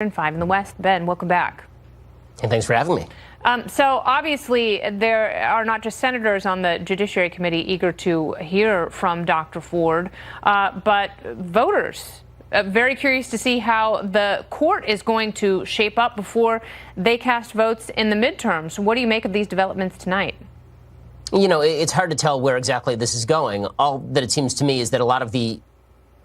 5 in the West. Ben, welcome back. And thanks for having me. So obviously there are not just senators on the Judiciary Committee eager to hear from Dr. Ford, but voters very curious to see how the court is going to shape up before they cast votes in the midterms. What do you make of these developments tonight? You know, it's hard to tell where exactly this is going. All that it seems to me is that a lot of the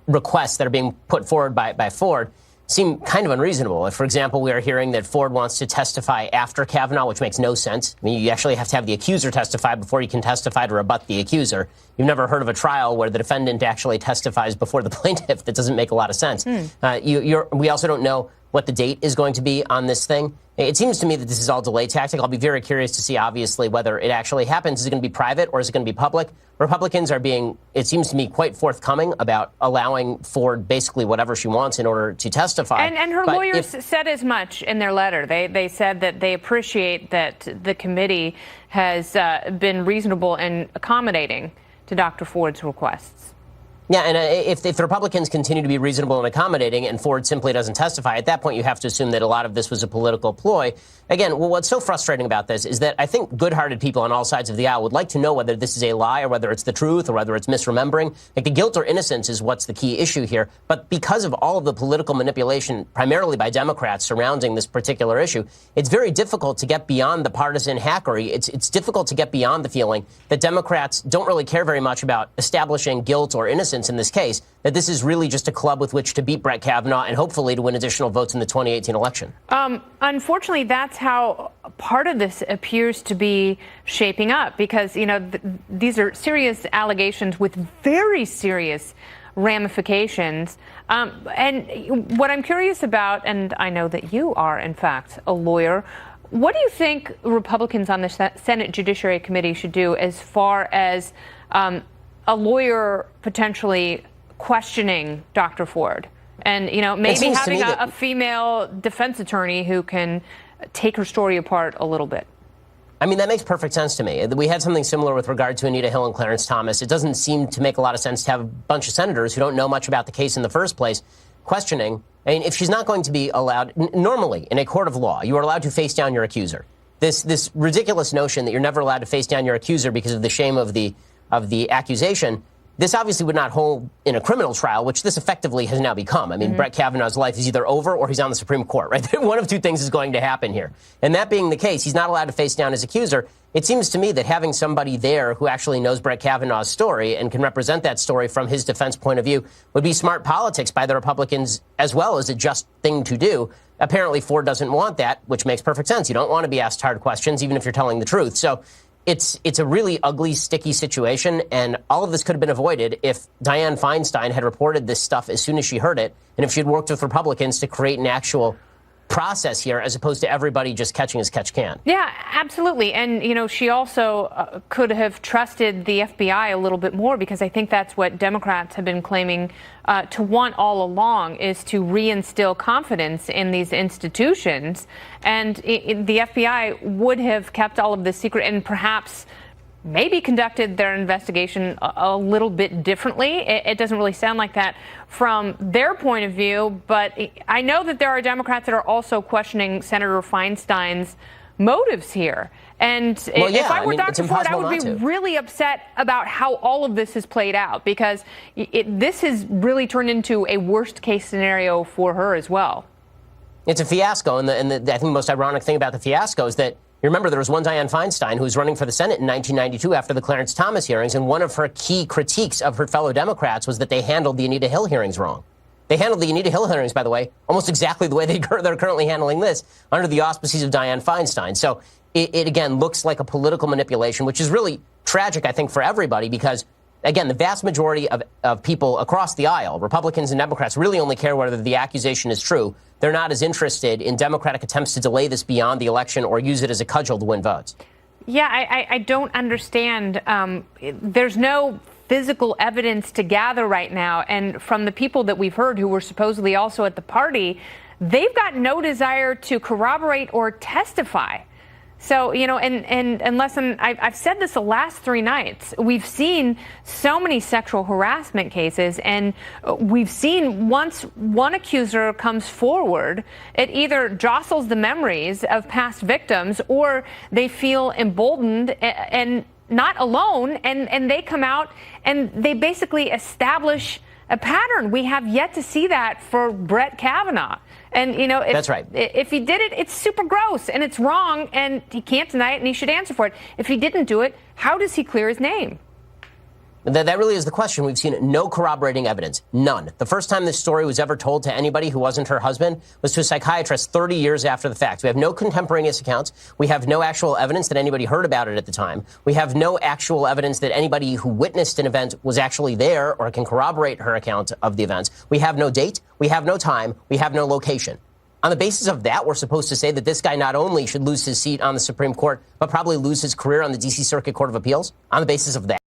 requests that are being put forward by Ford seem kind of unreasonable. If, for example, we are hearing that Ford wants to testify after Kavanaugh, which makes no sense. I mean, you actually have to have the accuser testify before you can testify to rebut the accuser. You've never heard of a trial where the defendant actually testifies before the plaintiff. That doesn't make a lot of sense. We also don't know what the date is going to be on this thing. It seems to me that this is all delay tactic. I'll be very curious to see, obviously, whether it actually happens. Is it going to be private or is it going to be public? Republicans are being, it seems to me, quite forthcoming about allowing Ford basically whatever she wants in order to testify. And her lawyers said as much in their letter. They said that they appreciate that the committee has been reasonable and accommodating to Dr. Ford's requests. Yeah, and if the Republicans continue to be reasonable and accommodating and Ford simply doesn't testify, at that point you have to assume that a lot of this was a political ploy. Again, what's so frustrating about this is that I think good-hearted people on all sides of the aisle would like to know whether this is a lie or whether it's the truth or whether it's misremembering. Like, the guilt or innocence is what's the key issue here. But because of all of the political manipulation, primarily by Democrats, surrounding this particular issue, it's very difficult to get beyond the partisan hackery. It's difficult to get beyond the feeling that Democrats don't really care very much about establishing guilt or innocence in this case, that this is really just a club with which to beat Brett Kavanaugh and hopefully to win additional votes in the 2018 election. Unfortunately, that's how part of this appears to be shaping up, because, you know, these are serious allegations with very serious ramifications. And what I'm curious about, and I know that you are, in fact, a lawyer, what do you think Republicans on the Senate Judiciary Committee should do as far as a lawyer potentially questioning Dr. Ford and, you know, maybe having a female defense attorney who can take her story apart a little bit? I mean, that makes perfect sense to me. We had something similar with regard to Anita Hill and Clarence Thomas. It doesn't seem to make a lot of sense to have a bunch of senators who don't know much about the case in the first place questioning. I mean, if she's not going to be allowed, normally in a court of law, you are allowed to face down your accuser. This ridiculous notion that you're never allowed to face down your accuser because of the shame of the accusation, this obviously would not hold in a criminal trial, which this effectively has now become. I mean, Brett Kavanaugh's life is either over or he's on the Supreme Court, right? One of two things is going to happen here. And that being the case, he's not allowed to face down his accuser. It seems to me that having somebody there who actually knows Brett Kavanaugh's story and can represent that story from his defense point of view would be smart politics by the Republicans as well as a just thing to do. Apparently, Ford doesn't want that, which makes perfect sense. You don't want to be asked hard questions, even if you're telling the truth. So it's a really ugly, sticky situation, and all of this could have been avoided if Dianne Feinstein had reported this stuff as soon as she heard it, and if she had worked with Republicans to create an actual process here, as opposed to everybody just catching as catch can. Yeah, absolutely. And, you know, she also could have trusted the FBI a little bit more, because I think that's what Democrats have been claiming to want all along, is to reinstill confidence in these institutions. And the FBI would have kept all of this secret and perhaps maybe conducted their investigation a little bit differently. It doesn't really sound like that from their point of view, but I know that there are Democrats that are also questioning Senator Feinstein's motives here. And if I were Dr. Ford, I would be really upset about how all of this has played out, because this has really turned into a worst case scenario for her as well. It's a fiasco, and I think the most ironic thing about the fiasco is that, you remember, there was one Dianne Feinstein who was running for the Senate in 1992 after the Clarence Thomas hearings, and one of her key critiques of her fellow Democrats was that they handled the Anita Hill hearings wrong. They handled the Anita Hill hearings, by the way, almost exactly the way they're currently handling this, under the auspices of Dianne Feinstein. So it again looks like a political manipulation, which is really tragic, I think, for everybody, because, again, the vast majority of people across the aisle, Republicans and Democrats, really only care whether the accusation is true. They're not as interested in Democratic attempts to delay this beyond the election or use it as a cudgel to win votes. Yeah, I don't understand. There's no physical evidence to gather right now. And from the people that we've heard who were supposedly also at the party, they've got no desire to corroborate or testify. So, and unless I've said this the last 3 nights, we've seen so many sexual harassment cases, and we've seen once one accuser comes forward, it either jostles the memories of past victims or they feel emboldened and not alone, and they come out and they basically establish a pattern. We have yet to see that for Brett Kavanaugh. And, that's right. If he did it, it's super gross and it's wrong and he can't deny it and he should answer for it. If he didn't do it, how does he clear his name? That really is the question. We've seen no corroborating evidence. None. The first time this story was ever told to anybody who wasn't her husband was to a psychiatrist 30 years after the fact. We have no contemporaneous accounts. We have no actual evidence that anybody heard about it at the time. We have no actual evidence that anybody who witnessed an event was actually there or can corroborate her account of the events. We have no date. We have no time. We have no location. On the basis of that, we're supposed to say that this guy not only should lose his seat on the Supreme Court, but probably lose his career on the D.C. Circuit Court of Appeals? On the basis of that?